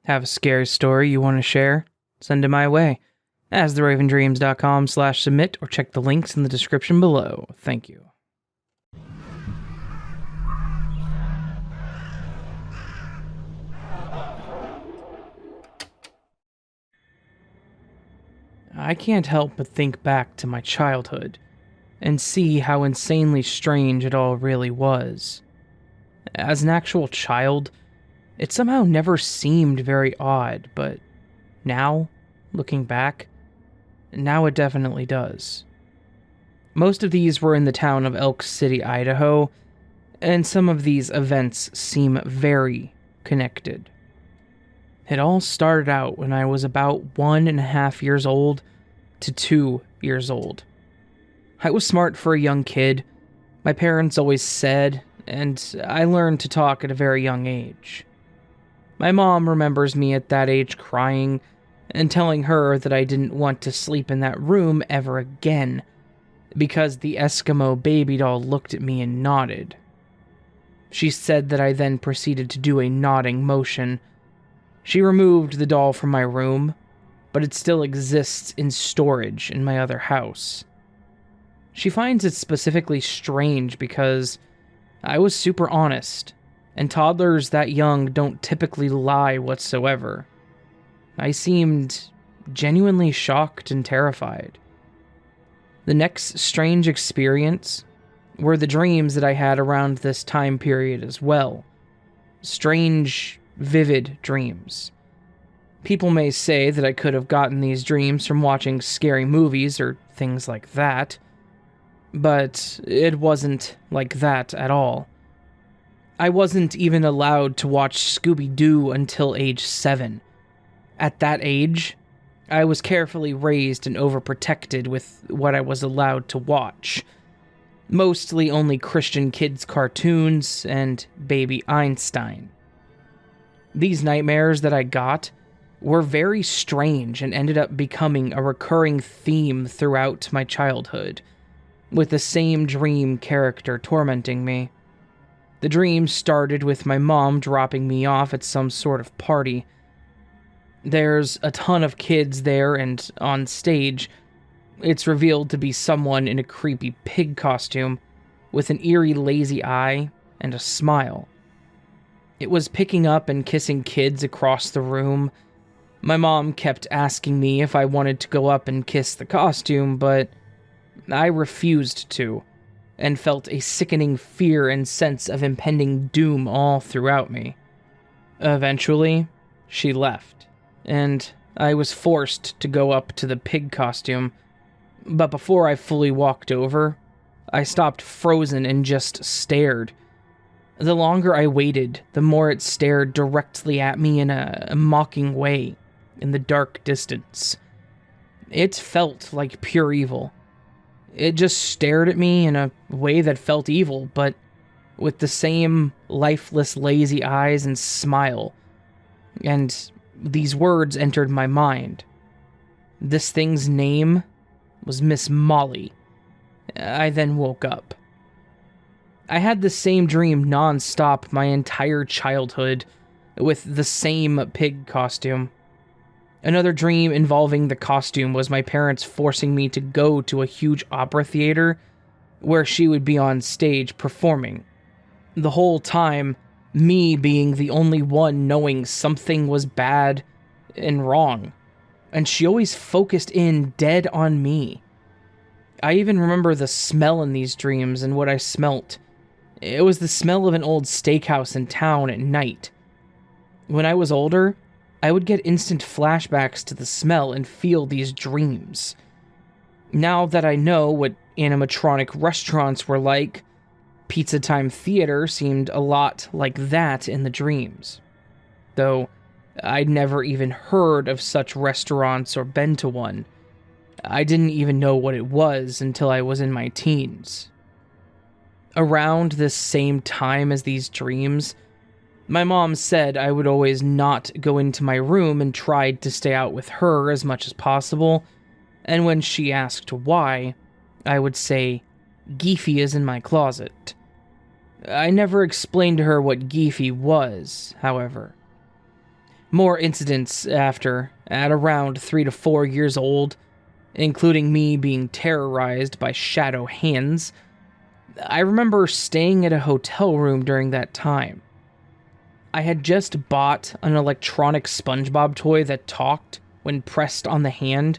Have a scary story you want to share? Send it my way. astheravendreams.com/submit or check the links in the description below. Thank you. I can't help but think back to my childhood and see how insanely strange it all really was. As an actual child, it somehow never seemed very odd, but now, looking back, now it definitely does. Most of these were in the town of Elk City, Idaho, and some of these events seem very connected. It all started out when I was about 1.5 years old to 2 years old. I was smart for a young kid, my parents always said, and I learned to talk at a very young age. My mom remembers me at that age crying and telling her that I didn't want to sleep in that room ever again because the Eskimo baby doll looked at me and nodded. She said that I then proceeded to do a nodding motion. She removed the doll from my room, but it still exists in storage in my other house. She finds it specifically strange because I was super honest, and toddlers that young don't typically lie whatsoever. I seemed genuinely shocked and terrified. The next strange experience were the dreams that I had around this time period as well. Strange, vivid dreams. People may say that I could have gotten these dreams from watching scary movies or things like that, but it wasn't like that at all. I wasn't even allowed to watch Scooby-Doo until age 7. At that age, I was carefully raised and overprotected with what I was allowed to watch. Mostly only Christian kids' cartoons and Baby Einstein. These nightmares that I got were very strange and ended up becoming a recurring theme throughout my childhood, with the same dream character tormenting me. The dream started with my mom dropping me off at some sort of party. There's a ton of kids there, and on stage, it's revealed to be someone in a creepy pig costume with an eerie lazy eye and a smile. It was picking up and kissing kids across the room. My mom kept asking me if I wanted to go up and kiss the costume, but I refused to, and felt a sickening fear and sense of impending doom all throughout me. Eventually, she left, and I was forced to go up to the pig costume, but before I fully walked over, I stopped frozen and just stared. The longer I waited, the more it stared directly at me in a mocking way, in the dark distance. It felt like pure evil. It just stared at me in a way that felt evil, but with the same lifeless, lazy eyes and smile. And these words entered my mind. This thing's name was Miss Molly. I then woke up. I had the same dream non-stop my entire childhood, with the same pig costume. Another dream involving the costume was my parents forcing me to go to a huge opera theater where she would be on stage performing. The whole time, me being the only one knowing something was bad and wrong, and she always focused in dead on me. I even remember the smell in these dreams and what I smelt. It was the smell of an old steakhouse in town at night. When I was older, I would get instant flashbacks to the smell and feel these dreams. Now that I know what animatronic restaurants were like, Pizza Time Theater seemed a lot like that in the dreams. Though I'd never even heard of such restaurants or been to one. I didn't even know what it was until I was in my teens. Around this same time as these dreams, my mom said I would always not go into my room and tried to stay out with her as much as possible, and when she asked why, I would say, "Geefy is in my closet." I never explained to her what Geefy was, however. More incidents after, at around 3 to 4 years old, including me being terrorized by shadow hands. I remember staying at a hotel room during that time. I had just bought an electronic SpongeBob toy that talked when pressed on the hand,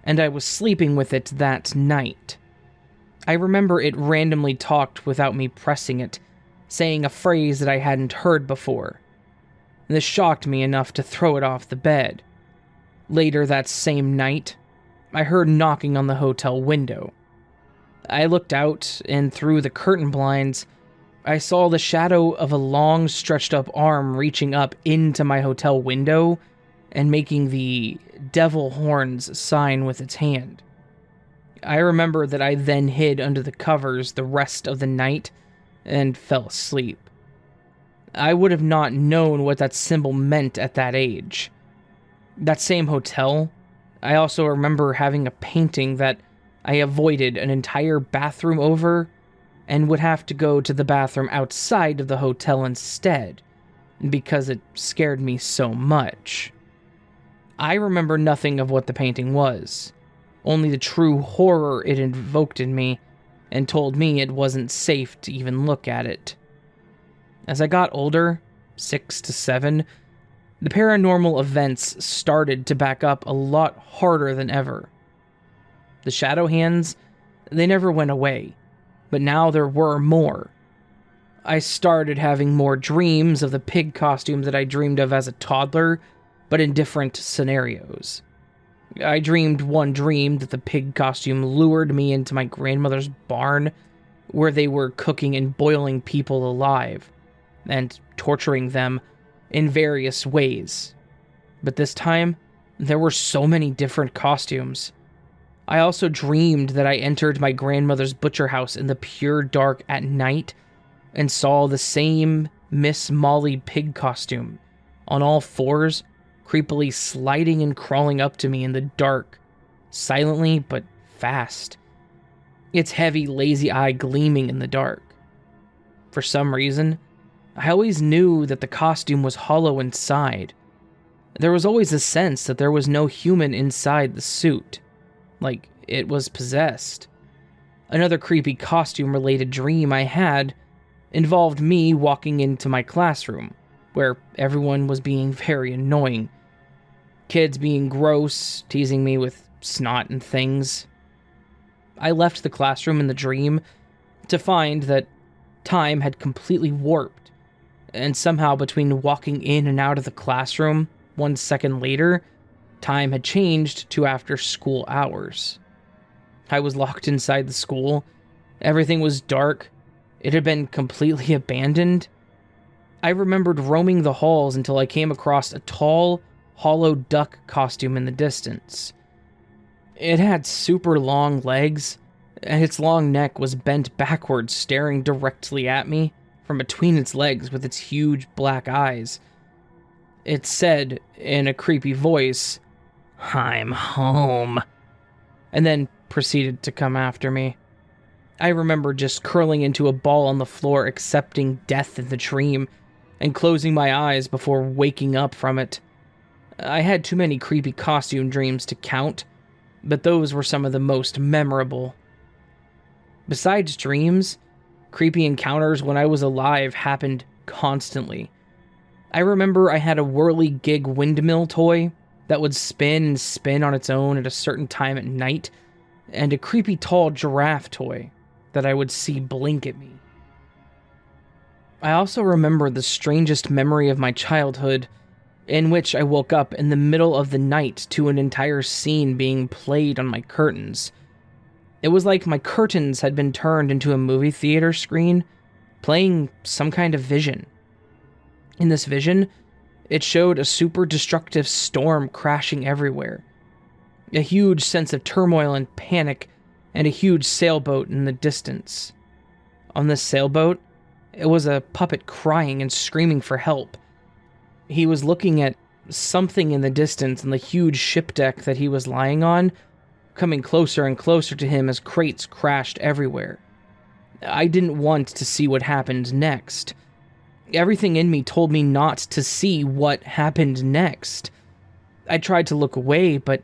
and I was sleeping with it that night. I remember it randomly talked without me pressing it, saying a phrase that I hadn't heard before. This shocked me enough to throw it off the bed. Later that same night, I heard knocking on the hotel window. I looked out, and through the curtain blinds, I saw the shadow of a long, stretched-up arm reaching up into my hotel window and making the devil horns sign with its hand. I remember that I then hid under the covers the rest of the night and fell asleep. I would have not known what that symbol meant at that age. That same hotel, I also remember having a painting that I avoided an entire bathroom over and would have to go to the bathroom outside of the hotel instead, because it scared me so much. I remember nothing of what the painting was, only the true horror it invoked in me, and told me it wasn't safe to even look at it. As I got older, 6 to 7, the paranormal events started to back up a lot harder than ever. The shadow hands, they never went away, but now there were more. I started having more dreams of the pig costume that I dreamed of as a toddler, but in different scenarios. I dreamed one dream that the pig costume lured me into my grandmother's barn, where they were cooking and boiling people alive, and torturing them in various ways. But this time, there were so many different costumes. I also dreamed that I entered my grandmother's butcher house in the pure dark at night and saw the same Miss Molly pig costume, on all fours, creepily sliding and crawling up to me in the dark, silently but fast, its heavy, lazy eye gleaming in the dark. For some reason, I always knew that the costume was hollow inside. There was always a sense that there was no human inside the suit, like it was possessed. Another creepy costume-related dream I had involved me walking into my classroom, where everyone was being very annoying. Kids being gross, teasing me with snot and things. I left the classroom in the dream to find that time had completely warped, and somehow between walking in and out of the classroom 1 second later, time had changed to after school hours. I was locked inside the school. Everything was dark. It had been completely abandoned. I remembered roaming the halls until I came across a tall, hollow duck costume in the distance. It had super long legs, and its long neck was bent backwards, staring directly at me from between its legs with its huge black eyes. It said, in a creepy voice, "I'm home," and then proceeded to come after me. I remember just curling into a ball on the floor, accepting death in the dream, and closing my eyes before waking up from it. I had too many creepy costume dreams to count, but those were some of the most memorable. Besides dreams, creepy encounters when I was alive happened constantly. I remember I had a whirly-gig windmill toy that would spin and spin on its own at a certain time at night, and a creepy tall giraffe toy that I would see blink at me. I also remember the strangest memory of my childhood, in which I woke up in the middle of the night to an entire scene being played on my curtains. It was like my curtains had been turned into a movie theater screen, playing some kind of vision. In this vision, it showed a super destructive storm crashing everywhere, a huge sense of turmoil and panic, and a huge sailboat in the distance. On this sailboat, it was a puppet crying and screaming for help. He was looking at something in the distance on the huge ship deck that he was lying on, coming closer and closer to him as crates crashed everywhere. I didn't want to see what happened next. Everything in me told me not to see what happened next. I tried to look away, but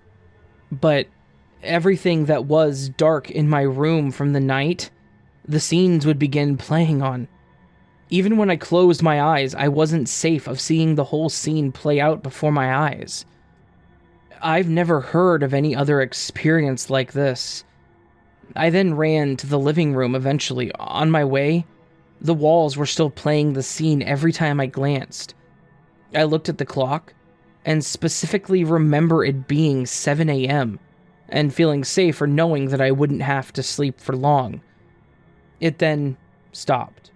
everything that was dark in my room from the night, the scenes would begin playing on. Even when I closed my eyes, I wasn't safe of seeing the whole scene play out before my eyes. I've never heard of any other experience like this. I then ran to the living room eventually. On my way, the walls were still playing the scene every time I glanced. I looked at the clock, and specifically remember it being 7 a.m., and feeling safer knowing that I wouldn't have to sleep for long. It then stopped.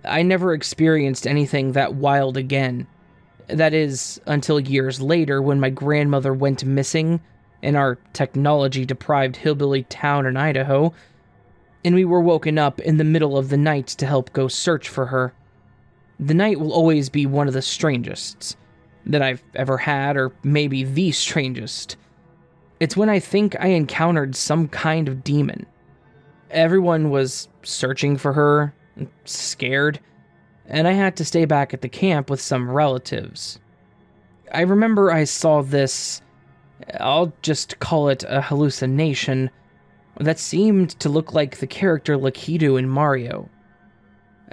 I never experienced anything that wild again. That is, until years later when my grandmother went missing in our technology-deprived hillbilly town in Idaho, and we were woken up in the middle of the night to help go search for her. The night will always be one of the strangest that I've ever had, or maybe the strangest. It's when I think I encountered some kind of demon. Everyone was searching for her, scared, and I had to stay back at the camp with some relatives. I remember I saw this, I'll just call it a hallucination, that seemed to look like the character Lakitu in Mario.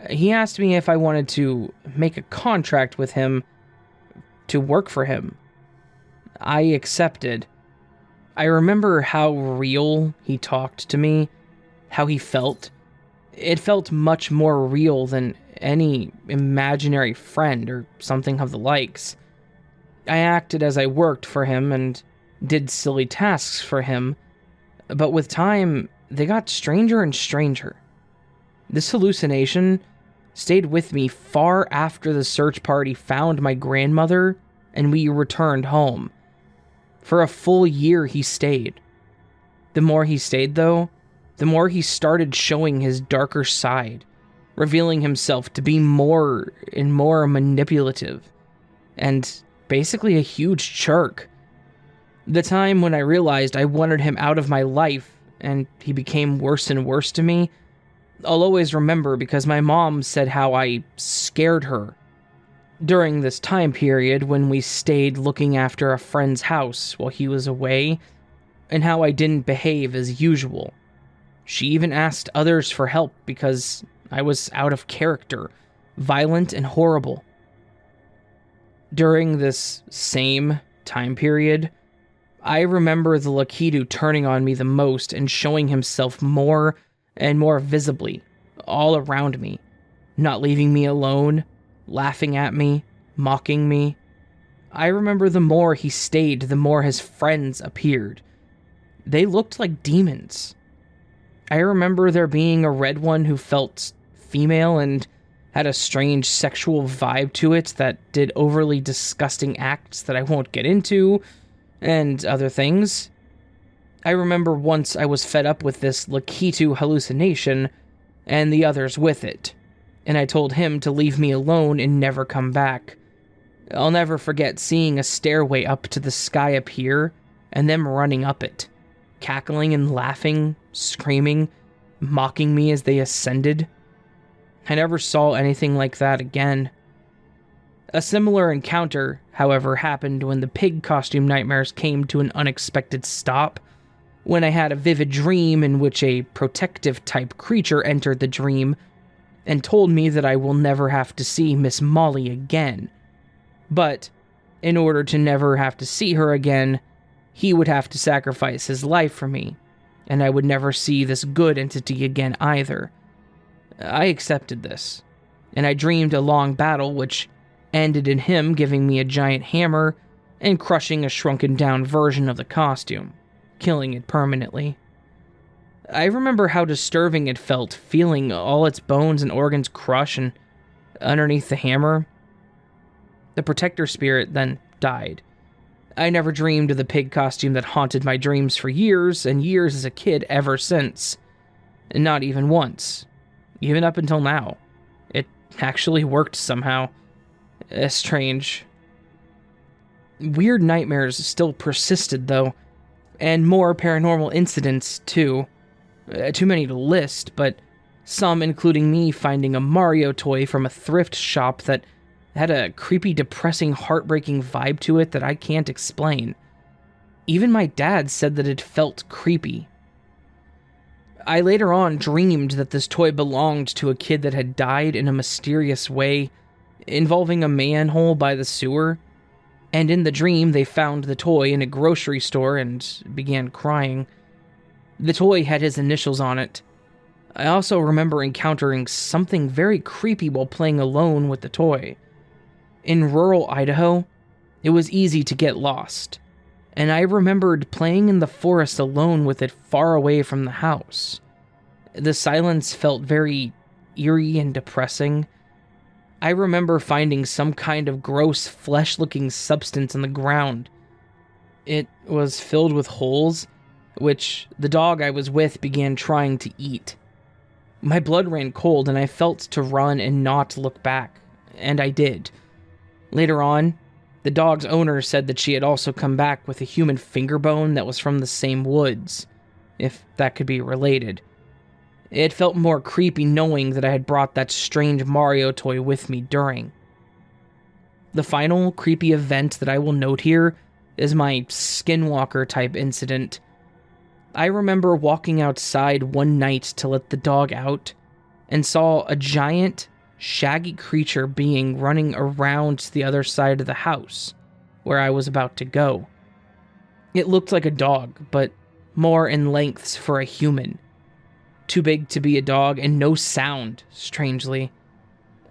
He asked me if I wanted to make a contract with him to work for him. I accepted. I remember how real he talked to me, how he felt. It felt much more real than any imaginary friend or something of the likes. I acted as I worked for him and did silly tasks for him, but with time, they got stranger and stranger. This hallucination stayed with me far after the search party found my grandmother and we returned home. For a full year he stayed. The more he stayed, though, the more he started showing his darker side, revealing himself to be more and more manipulative, and basically a huge jerk. The time when I realized I wanted him out of my life, and he became worse and worse to me, I'll always remember because my mom said how I scared her. During this time period when we stayed looking after a friend's house while he was away, and how I didn't behave as usual. She even asked others for help because I was out of character, violent and horrible. During this same time period, I remember the Lakitu turning on me the most and showing himself more and more visibly, all around me, not leaving me alone, laughing at me, mocking me. I remember the more he stayed, the more his friends appeared. They looked like demons. I remember there being a red one who felt female and had a strange sexual vibe to it that did overly disgusting acts that I won't get into, and other things. I remember once I was fed up with this Lakitu hallucination, and the others with it, and I told him to leave me alone and never come back. I'll never forget seeing a stairway up to the sky appear, and them running up it, cackling and laughing, screaming, mocking me as they ascended. I never saw anything like that again. A similar encounter, however, happened when the pig costume nightmares came to an unexpected stop, when I had a vivid dream in which a protective-type creature entered the dream and told me that I will never have to see Miss Molly again. But, in order to never have to see her again, he would have to sacrifice his life for me, and I would never see this good entity again either. I accepted this, and I dreamed a long battle which ended in him giving me a giant hammer and crushing a shrunken-down version of the costume, killing it permanently. I remember how disturbing it felt, feeling all its bones and organs crush and underneath the hammer. The protector spirit then died. I never dreamed of the pig costume that haunted my dreams for years and years as a kid ever since. Not even once. Even up until now. It actually worked somehow. Strange. Weird nightmares still persisted, though, and more paranormal incidents, too. Too many to list, but Some including me finding a Mario toy from a thrift shop that had a creepy, depressing, heartbreaking vibe to it that I can't explain. Even my dad said that it felt creepy. I later on dreamed that this toy belonged to a kid that had died in a mysterious way, involving a manhole by the sewer, and in the dream they found the toy in a grocery store and began crying. The toy had his initials on it. I also remember encountering something very creepy while playing alone with the toy. In rural Idaho, it was easy to get lost, and I remembered playing in the forest alone with it far away from the house. The silence felt very eerie and depressing. I remember finding some kind of gross flesh-looking substance on the ground. It was filled with holes, which the dog I was with began trying to eat. My blood ran cold and I felt to run and not look back, and I did. Later on, the dog's owner said that she had also come back with a human finger bone that was from the same woods, if that could be related. It felt more creepy knowing that I had brought that strange Mario toy with me during. The final creepy event that I will note here is my skinwalker type incident. I remember walking outside one night to let the dog out and saw a giant, shaggy creature being running around to the other side of the house where I was about to go. It looked like a dog, but more in lengths for a human. Too big to be a dog and no sound, strangely.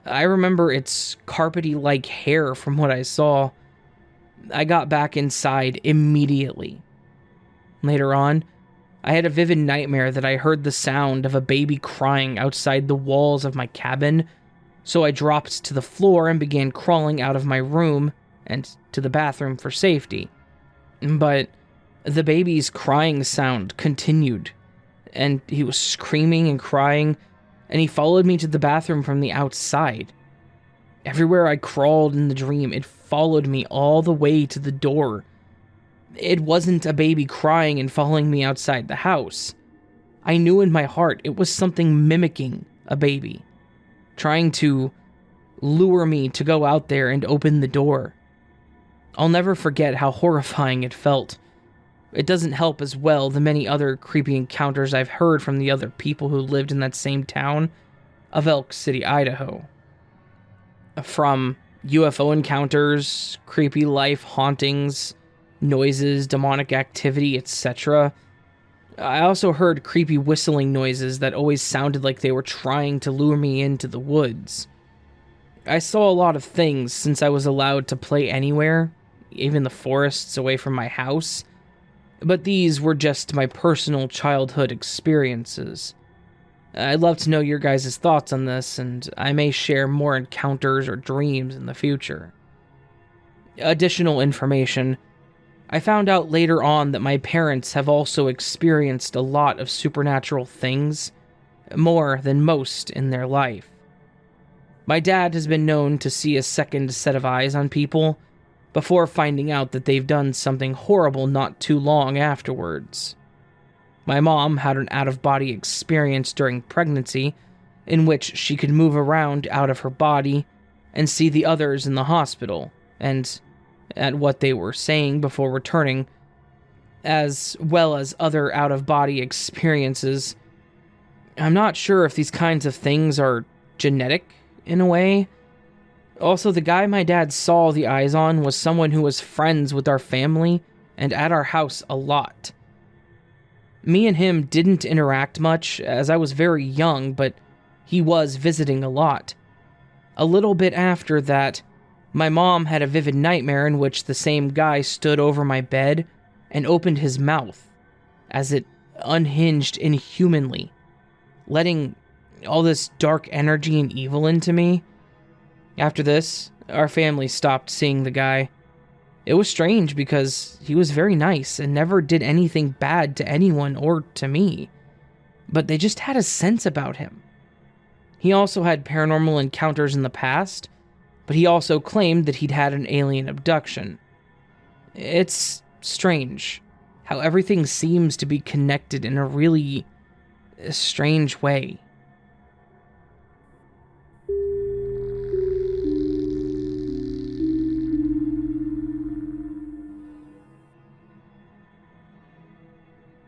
I remember its carpety-like hair from what I saw. I got back inside immediately. Later on, I had a vivid nightmare that I heard the sound of a baby crying outside the walls of my cabin, so I dropped to the floor and began crawling out of my room and to the bathroom for safety. But the baby's crying sound continued, and he was screaming and crying, and he followed me to the bathroom from the outside. Everywhere I crawled in the dream, it followed me all the way to the door. It wasn't a baby crying and following me outside the house. I knew in my heart it was something mimicking a baby, trying to lure me to go out there and open the door. I'll never forget how horrifying it felt. It doesn't help as well the many other creepy encounters I've heard from the other people who lived in that same town of Elk City, Idaho. From UFO encounters, creepy life hauntings, noises, demonic activity, etc. I also heard creepy whistling noises that always sounded like they were trying to lure me into the woods. I saw a lot of things since I was allowed to play anywhere, even the forests away from my house, but these were just my personal childhood experiences. I'd love to know your guys' thoughts on this, and I may share more encounters or dreams in the future. Additional information. I found out later on that my parents have also experienced a lot of supernatural things, more than most in their life. My dad has been known to see a second set of eyes on people, before finding out that they've done something horrible not too long afterwards. My mom had an out-of-body experience during pregnancy, in which she could move around out of her body and see the others in the hospital, and at what they were saying before returning, as well as other out-of-body experiences. I'm not sure if these kinds of things are genetic, in a way. Also, the guy my dad saw the eyes on was someone who was friends with our family and at our house a lot. Me and him didn't interact much, as I was very young, but he was visiting a lot. A little bit after that, my mom had a vivid nightmare in which the same guy stood over my bed and opened his mouth, as it unhinged inhumanly, letting all this dark energy and evil into me. After this, our family stopped seeing the guy. It was strange because he was very nice and never did anything bad to anyone or to me, but they just had a sense about him. He also had paranormal encounters in the past, but he also claimed that he'd had an alien abduction. It's strange how everything seems to be connected in a really strange way.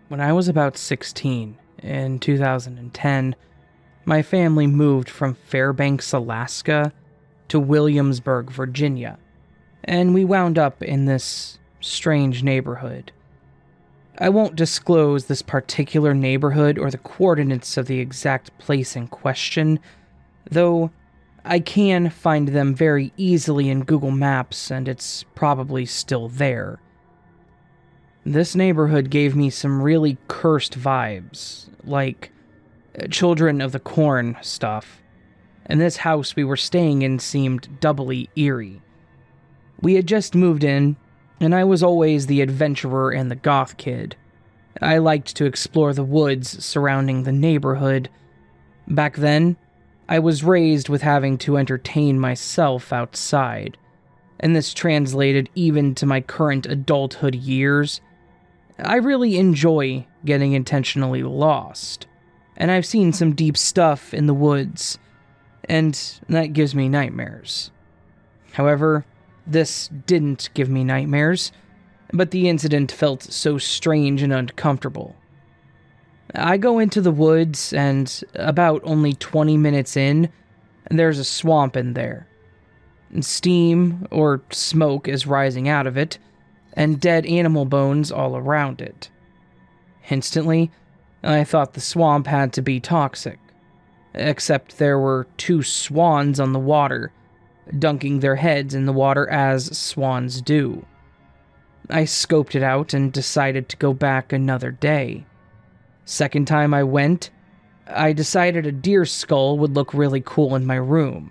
When I was about 16, in 2010, my family moved from Fairbanks, Alaska to Williamsburg, Virginia, and we wound up in this strange neighborhood. I won't disclose this particular neighborhood or the coordinates of the exact place in question, though I can find them very easily in Google Maps, and it's probably still there. This neighborhood gave me some really cursed vibes, like Children of the Corn stuff, and this house we were staying in seemed doubly eerie. We had just moved in, and I was always the adventurer and the goth kid. I liked to explore the woods surrounding the neighborhood. Back then, I was raised with having to entertain myself outside, and this translated even to my current adulthood years. I really enjoy getting intentionally lost, and I've seen some deep stuff in the woods, and that gives me nightmares. However, this didn't give me nightmares, but the incident felt so strange and uncomfortable. I go into the woods, and about only 20 minutes in, there's a swamp in there. Steam or smoke is rising out of it, and dead animal bones all around it. Instantly, I thought the swamp had to be toxic, except there were 2 swans on the water, dunking their heads in the water as swans do. I scoped it out and decided to go back another day. Second time I went, I decided a deer skull would look really cool in my room.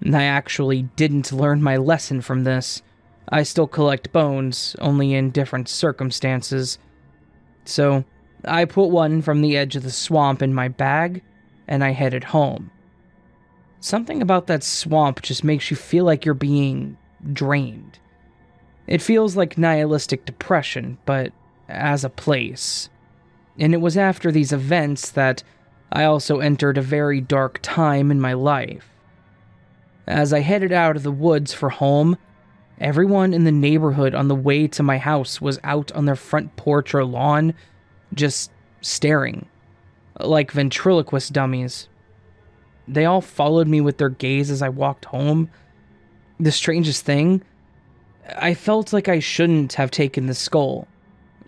I actually didn't learn my lesson from this. I still collect bones, only in different circumstances. So, I put one from the edge of the swamp in my bag, and I headed home. Something about that swamp just makes you feel like you're being drained. It feels like nihilistic depression, but as a place. And it was after these events that I also entered a very dark time in my life. As I headed out of the woods for home, everyone in the neighborhood on the way to my house was out on their front porch or lawn, just staring, like ventriloquist dummies. They all followed me with their gaze as I walked home. The strangest thing, I felt like I shouldn't have taken the skull.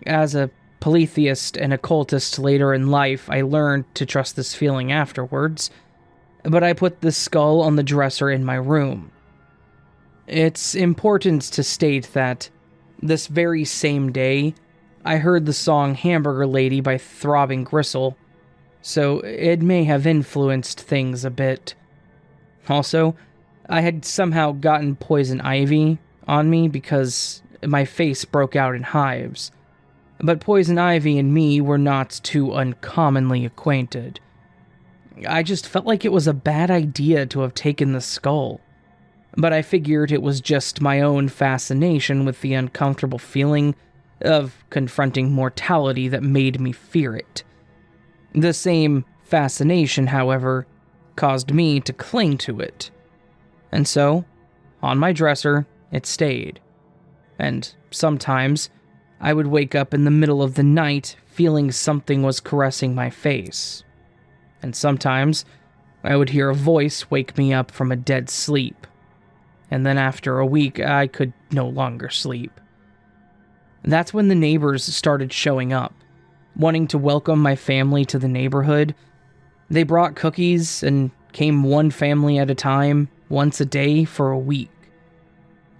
As a polytheist and occultist later in life, I learned to trust this feeling afterwards, but I put the skull on the dresser in my room. It's important to state that this very same day, I heard the song Hamburger Lady by Throbbing Gristle, so it may have influenced things a bit. Also, I had somehow gotten poison ivy on me because my face broke out in hives, but poison ivy and me were not too uncommonly acquainted. I just felt like it was a bad idea to have taken the skull, but I figured it was just my own fascination with the uncomfortable feeling of confronting mortality that made me fear it. The same fascination, however, caused me to cling to it. And so, on my dresser, it stayed. And sometimes, I would wake up in the middle of the night feeling something was caressing my face. And sometimes, I would hear a voice wake me up from a dead sleep. And then after a week, I could no longer sleep. That's when the neighbors started showing up, wanting to welcome my family to the neighborhood. They brought cookies and came one family at a time, once a day for a week.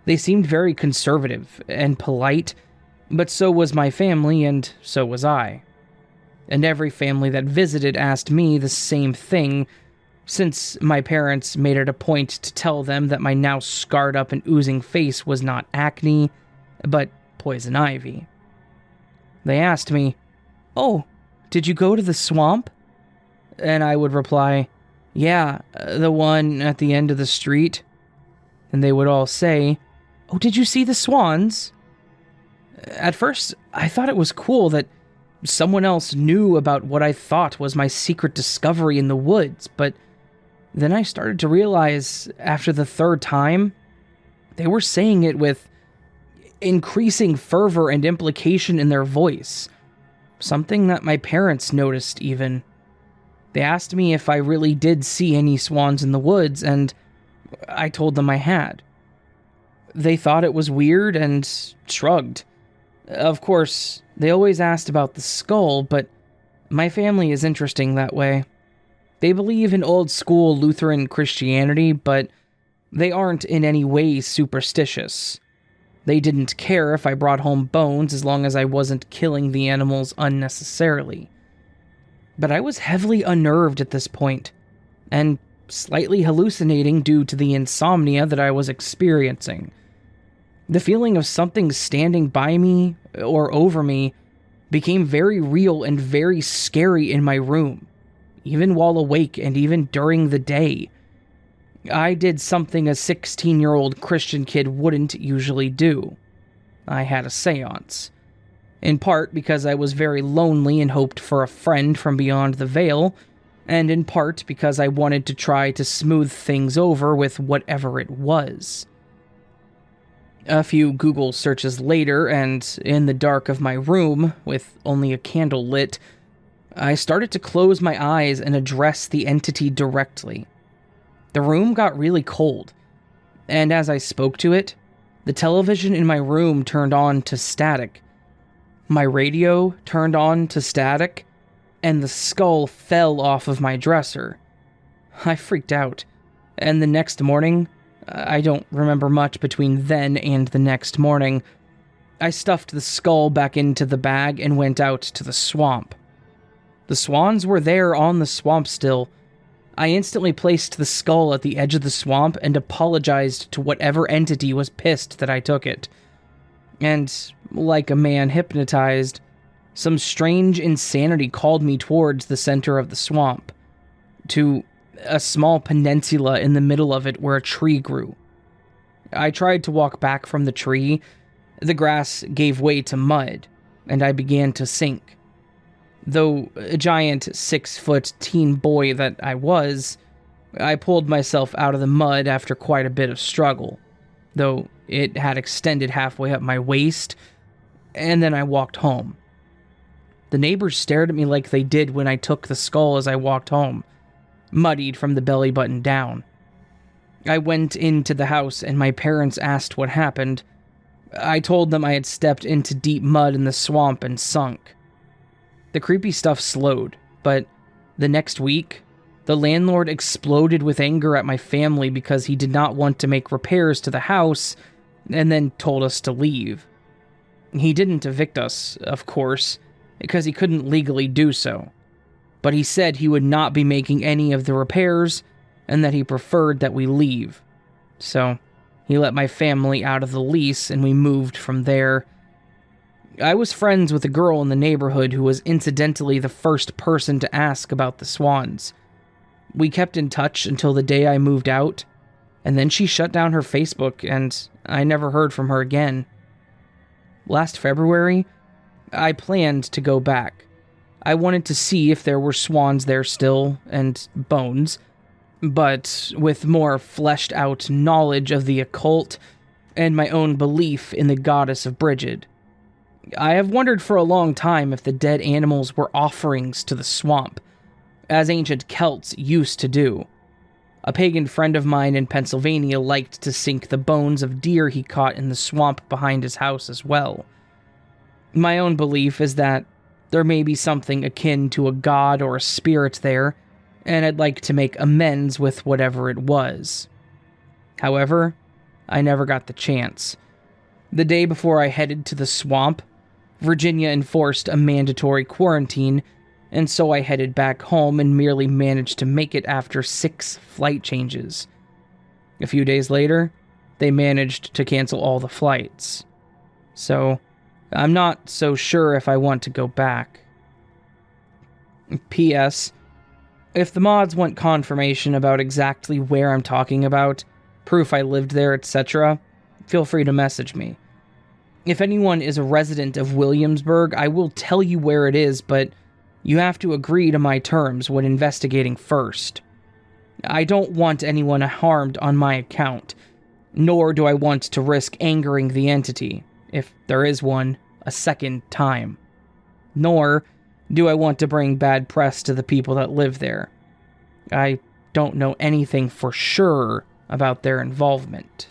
They seemed very conservative and polite, but so was my family and so was I. And every family that visited asked me the same thing, since my parents made it a point to tell them that my now scarred up and oozing face was not acne, but poison ivy. They asked me, "Oh, did you go to the swamp?" And I would reply, "Yeah, the one at the end of the street." And they would all say, "Oh, did you see the swans?" At first, I thought it was cool that someone else knew about what I thought was my secret discovery in the woods, but then I started to realize after the third time, they were saying it with increasing fervor and implication in their voice. Something that my parents noticed even. They asked me if I really did see any swans in the woods, and I told them I had. They thought it was weird and shrugged. Of course, they always asked about the skull, but my family is interesting that way. They believe in old-school Lutheran Christianity, but they aren't in any way superstitious. They didn't care if I brought home bones as long as I wasn't killing the animals unnecessarily. But I was heavily unnerved at this point, and slightly hallucinating due to the insomnia that I was experiencing. The feeling of something standing by me or over me became very real and very scary in my room, even while awake and even during the day. I did something a 16-year-old Christian kid wouldn't usually do. I had a seance. In part because I was very lonely and hoped for a friend from beyond the veil, and in part because I wanted to try to smooth things over with whatever it was. A few Google searches later, and in the dark of my room, with only a candle lit, I started to close my eyes and address the entity directly. The room got really cold, and as I spoke to it, the television in my room turned on to static. My radio turned on to static, and the skull fell off of my dresser. I freaked out, and the next morning, I don't remember much between then and the next morning, I stuffed the skull back into the bag and went out to the swamp. The swans were there on the swamp still. I instantly placed the skull at the edge of the swamp and apologized to whatever entity was pissed that I took it. And, like a man hypnotized, some strange insanity called me towards the center of the swamp, to a small peninsula in the middle of it where a tree grew. I tried to walk back from the tree. The grass gave way to mud, and I began to sink. Though a giant 6-foot teen boy that I was, I pulled myself out of the mud after quite a bit of struggle, though it had extended halfway up my waist, and then I walked home. The neighbors stared at me like they did when I took the skull as I walked home, muddied from the belly button down. I went into the house and my parents asked what happened. I told them I had stepped into deep mud in the swamp and sunk. The creepy stuff slowed, but the next week, the landlord exploded with anger at my family because he did not want to make repairs to the house and then told us to leave. He didn't evict us, of course, because he couldn't legally do so. But he said he would not be making any of the repairs, and that he preferred that we leave. So, he let my family out of the lease, and we moved from there. I was friends with a girl in the neighborhood who was incidentally the first person to ask about the swans. We kept in touch until the day I moved out, and then she shut down her Facebook, and I never heard from her again. Last February, I planned to go back. I wanted to see if there were swans there still, and bones, but with more fleshed out knowledge of the occult and my own belief in the goddess of Brigid. I have wondered for a long time if the dead animals were offerings to the swamp, as ancient Celts used to do. A pagan friend of mine in Pennsylvania liked to sink the bones of deer he caught in the swamp behind his house as well. My own belief is that there may be something akin to a god or a spirit there, and I'd like to make amends with whatever it was. However, I never got the chance. The day before I headed to the swamp, Virginia enforced a mandatory quarantine, and so I headed back home and merely managed to make it after 6 flight changes. A few days later, they managed to cancel all the flights. So, I'm not so sure if I want to go back. P.S. If the mods want confirmation about exactly where I'm talking about, proof I lived there, etc., feel free to message me. If anyone is a resident of Williamsburg, I will tell you where it is, but you have to agree to my terms when investigating first. I don't want anyone harmed on my account, nor do I want to risk angering the entity, if there is one, a second time. nor do I want to bring bad press to the people that live there. I don't know anything for sure about their involvement.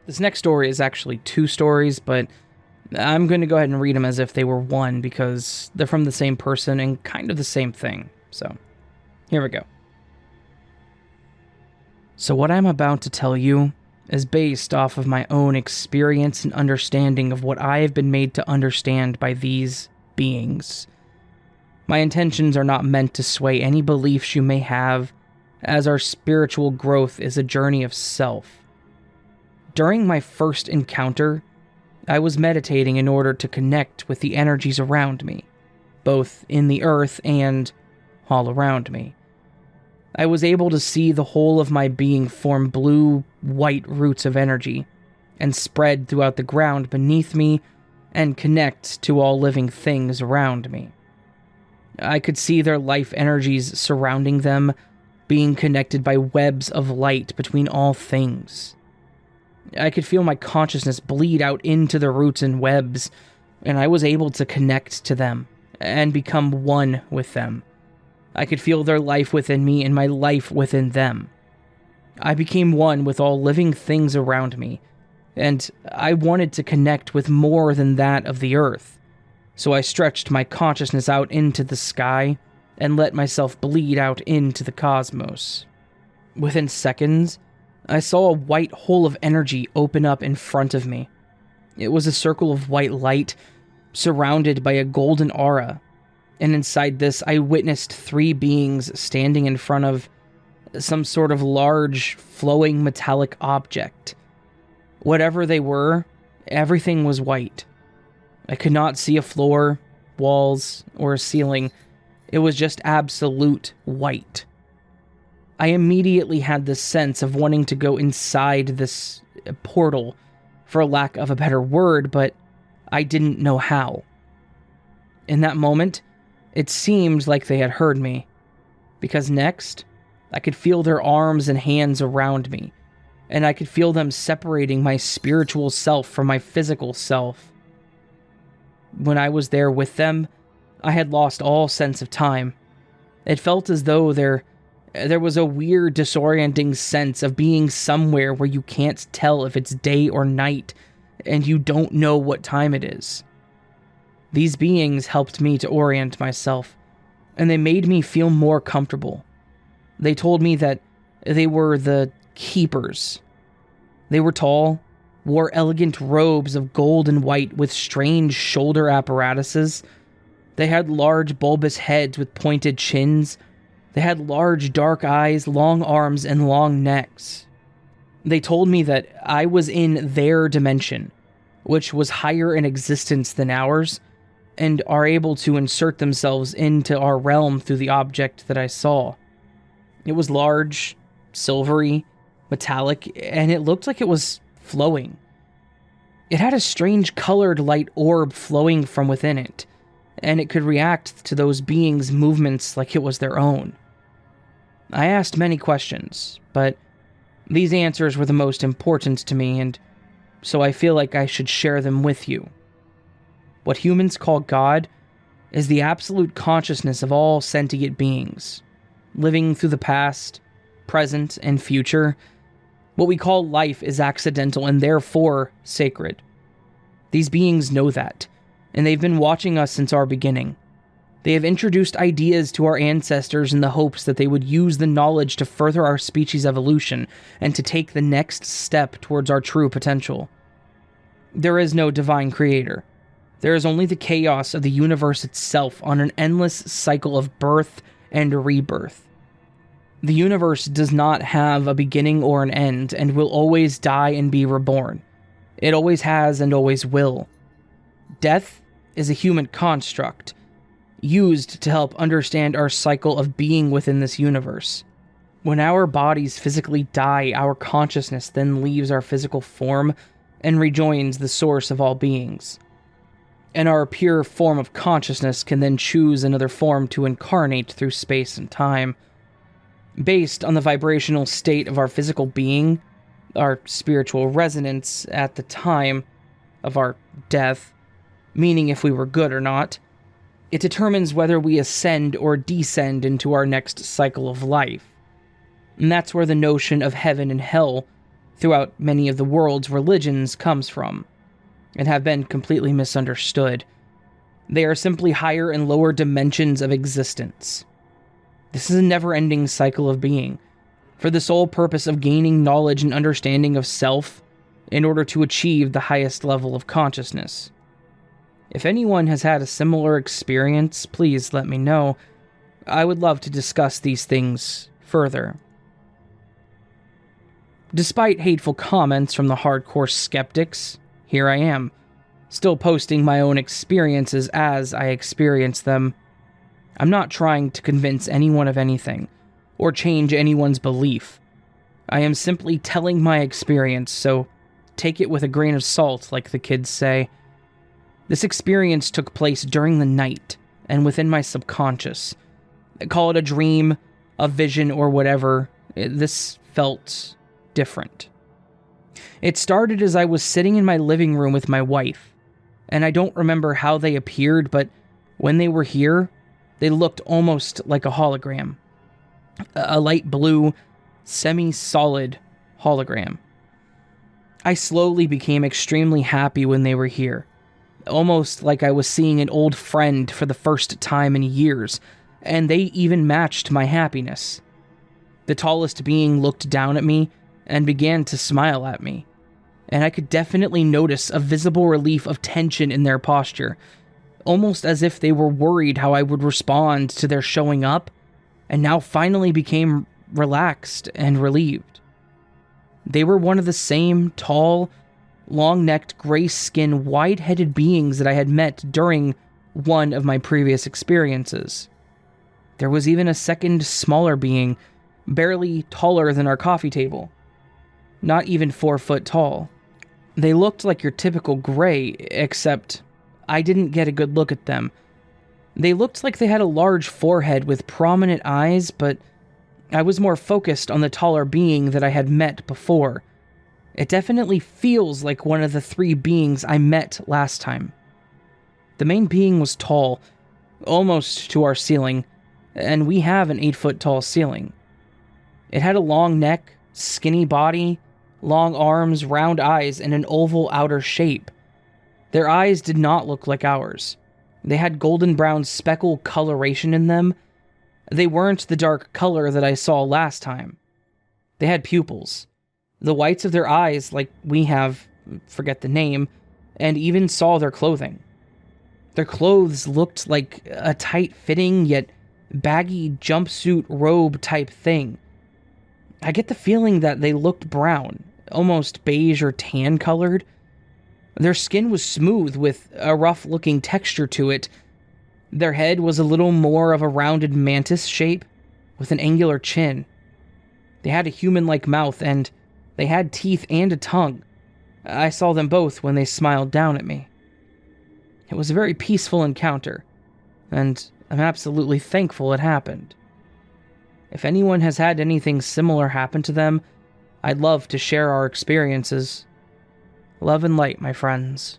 This next story is actually 2 stories, but I'm going to go ahead and read them as if they were one because they're from the same person and kind of the same thing. So, here we go. So what I'm about to tell you is based off of my own experience and understanding of what I have been made to understand by these beings. My intentions are not meant to sway any beliefs you may have, as our spiritual growth is a journey of self. During my first encounter, I was meditating in order to connect with the energies around me, both in the earth and all around me. I was able to see the whole of my being form blue-white roots of energy and spread throughout the ground beneath me and connect to all living things around me. I could see their life energies surrounding them, being connected by webs of light between all things. I could feel my consciousness bleed out into the roots and webs, and I was able to connect to them and become one with them. I could feel their life within me and my life within them. I became one with all living things around me, and I wanted to connect with more than that of the earth. So I stretched my consciousness out into the sky and let myself bleed out into the cosmos. Within seconds, I saw a white hole of energy open up in front of me. It was a circle of white light surrounded by a golden aura, and inside this I witnessed 3 beings standing in front of some sort of large, flowing metallic object. Whatever they were, everything was white. I could not see a floor, walls, or a ceiling. It was just absolute white. I immediately had this sense of wanting to go inside this portal, for lack of a better word, but I didn't know how. In that moment, it seemed like they had heard me, because next, I could feel their arms and hands around me, and I could feel them separating my spiritual self from my physical self. When I was there with them, I had lost all sense of time. It felt as though there was a weird, disorienting sense of being somewhere where you can't tell if it's day or night, and you don't know what time it is. These beings helped me to orient myself, and they made me feel more comfortable. They told me that they were the keepers. They were tall, wore elegant robes of gold and white with strange shoulder apparatuses. They had large bulbous heads with pointed chins. They had large dark eyes, long arms, and long necks. They told me that I was in their dimension, which was higher in existence than ours, and are able to insert themselves into our realm through the object that I saw. It was large, silvery, metallic, and it looked like it was flowing. It had a strange colored light orb flowing from within it, and it could react to those beings' movements like it was their own. I asked many questions, but these answers were the most important to me, and so I feel like I should share them with you. What humans call God is the absolute consciousness of all sentient beings, living through the past, present, and future. What we call life is accidental and therefore sacred. These beings know that, and they've been watching us since our beginning. They have introduced ideas to our ancestors in the hopes that they would use the knowledge to further our species' evolution and to take the next step towards our true potential. There is no divine creator. There is only the chaos of the universe itself on an endless cycle of birth and rebirth. The universe does not have a beginning or an end and will always die and be reborn. It always has and always will. Death is a human construct, used to help understand our cycle of being within this universe. When our bodies physically die, our consciousness then leaves our physical form and rejoins the source of all beings. And our pure form of consciousness can then choose another form to incarnate through space and time. based on the vibrational state of our physical being, our spiritual resonance at the time of our death, meaning if we were good or not. It determines whether we ascend or descend into our next cycle of life. And that's where the notion of heaven and hell throughout many of the world's religions comes from, and have been completely misunderstood. They are simply higher and lower dimensions of existence. This is a never-ending cycle of being, for the sole purpose of gaining knowledge and understanding of self in order to achieve the highest level of consciousness. If anyone has had a similar experience, please let me know. I would love to discuss these things further. Despite hateful comments from the hardcore skeptics, here I am, still posting my own experiences as I experience them. I'm not trying to convince anyone of anything, or change anyone's belief. I am simply telling my experience, so take it with a grain of salt, like the kids say. This experience took place during the night, and within my subconscious. Call it a dream, a vision, or whatever. This felt different. It started as I was sitting in my living room with my wife, and I don't remember how they appeared, but when they were here, they looked almost like a hologram. A light blue, semi-solid hologram. I slowly became extremely happy when they were here, almost like I was seeing an old friend for the first time in years, and they even matched my happiness. The tallest being looked down at me and began to smile at me, and I could definitely notice a visible relief of tension in their posture, almost as if they were worried how I would respond to their showing up, and now finally became relaxed and relieved. They were one of the same tall, long-necked, gray-skinned, wide-headed beings that I had met during one of my previous experiences. There was even a second, smaller being, barely taller than our coffee table. Not even 4 foot tall. They looked like your typical gray, except I didn't get a good look at them. They looked like they had a large forehead with prominent eyes, but I was more focused on the taller being that I had met before. It definitely feels like one of the 3 beings I met last time. The main being was tall, almost to our ceiling, and we have an 8-foot tall ceiling. It had a long neck, skinny body, long arms, round eyes, and an oval outer shape. Their eyes did not look like ours. They had golden brown speckle coloration in them. They weren't the dark color that I saw last time. They had pupils. The whites of their eyes, like we have, forget the name, and even saw their clothing. Their clothes looked like a tight-fitting yet baggy jumpsuit robe type thing. I get the feeling that they looked brown, almost beige or tan colored. Their skin was smooth with a rough-looking texture to it. Their head was a little more of a rounded mantis shape with an angular chin. They had a human-like mouth, and they had teeth and a tongue. I saw them both when they smiled down at me. It was a very peaceful encounter, and I'm absolutely thankful it happened. If anyone has had anything similar happen to them, I'd love to share our experiences. Love and light, my friends.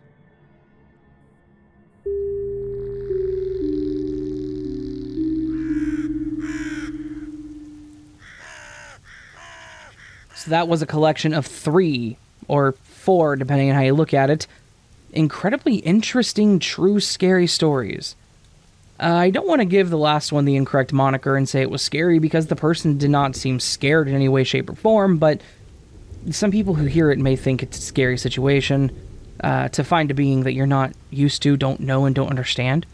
So that was a collection of 3, or 4, depending on how you look at it, incredibly interesting, true, scary stories. I don't want to give the last one the incorrect moniker and say it was scary because the person did not seem scared in any way, shape, or form, but some people who hear it may think it's a scary situation to find a being that you're not used to, don't know, and don't understand.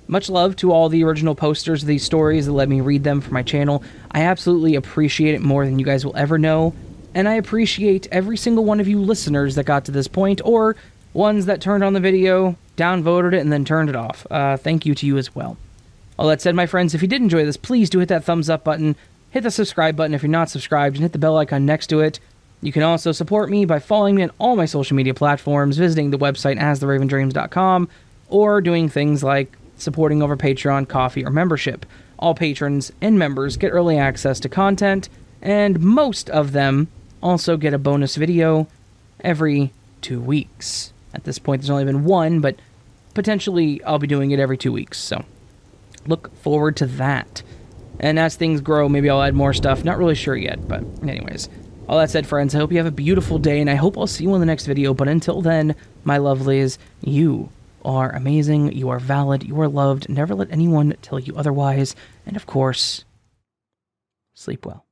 Much love to all the original posters of these stories that let me read them for my channel. I absolutely appreciate it more than you guys will ever know, and I appreciate every single one of you listeners that got to this point, or ones that turned on the video, downvoted it, and then turned it off. Thank you to you as well. All that said, my friends, if you did enjoy this, please do hit that thumbs up button, hit the subscribe button if you're not subscribed, and hit the bell icon next to it. You can also support me by following me on all my social media platforms, visiting the website astheravendreams.com, or doing things like supporting over Patreon, Coffee, or membership. all patrons and members get early access to content, and most of them also get a bonus video every 2 weeks. At this point, there's only been one, but potentially I'll be doing it every 2 weeks, so look forward to that. And as things grow, maybe I'll add more stuff. Not really sure yet, but anyways. All that said, friends, I hope you have a beautiful day, and I hope I'll see you in the next video. But until then, my lovelies, you are amazing, you are valid, you are loved. Never let anyone tell you otherwise. And of course, sleep well.